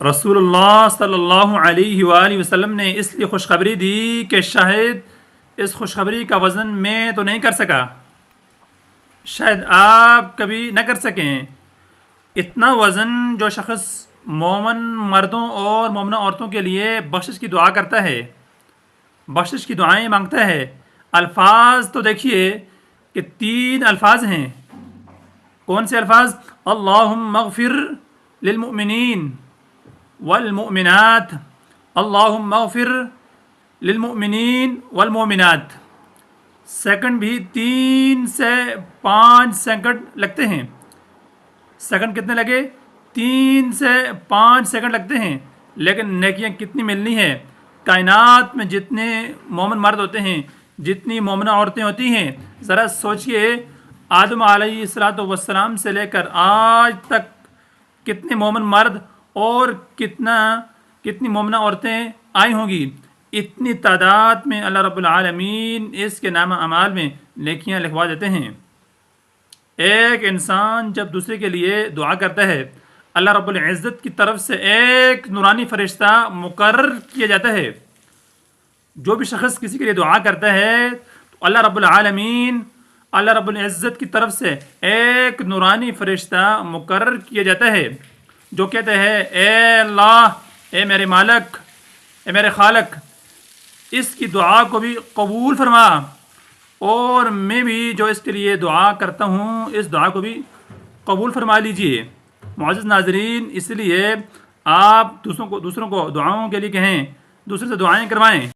رسول اللہ صلی اللہ علیہ وآلہ وسلم نے اس لیے خوشخبری دی کہ شاید اس خوشخبری کا وزن میں تو نہیں کر سکا، شاید آپ کبھی نہ کر سکیں، اتنا وزن جو شخص مومن مردوں اور مومنہ عورتوں کے لیے بخشش کی دعا کرتا ہے، بخشش کی دعائیں مانگتا ہے۔ الفاظ تو دیکھیے کہ 3 الفاظ ہیں۔ کون سے الفاظ؟ اللہم اغفر للمؤمنین والمؤمنات، اللہم اغفر للمؤمنین والمؤمنات۔ سیکنڈ بھی 3 سے 5 سیکنڈ لگتے ہیں۔ سیکنڈ کتنے لگے؟ 3 سے 5 سیکنڈ لگتے ہیں، لیکن نیکیاں کتنی ملنی ہے۔ کائنات میں جتنے مومن مرد ہوتے ہیں، جتنی مومنہ عورتیں ہوتی ہیں، ذرا سوچئے آدم علیہ السلام سے لے کر آج تک کتنے مومن مرد اور کتنی مومنہ عورتیں آئی ہوں گی۔ اتنی تعداد میں اللہ رب العالمین اس کے نامہ اعمال میں نیکیاں لکھوا دیتے ہیں۔ ایک انسان جب دوسرے کے لیے دعا کرتا ہے، اللہ رب العزت کی طرف سے ایک نورانی فرشتہ مقرر کیا جاتا ہے۔ جو بھی شخص کسی کے لیے دعا کرتا ہے تو اللہ رب العزت کی طرف سے ایک نورانی فرشتہ مقرر کیا جاتا ہے جو کہتا ہے اے اللہ، اے میرے مالک، اے میرے خالق، اس کی دعا کو بھی قبول فرما، اور میں بھی جو اس کے لیے دعا کرتا ہوں اس دعا کو بھی قبول فرما لیجئے۔ معزز ناظرین، اس لیے آپ دوسروں کو دعاؤں کے لیے کہیں، دوسرے سے دعائیں کروائیں۔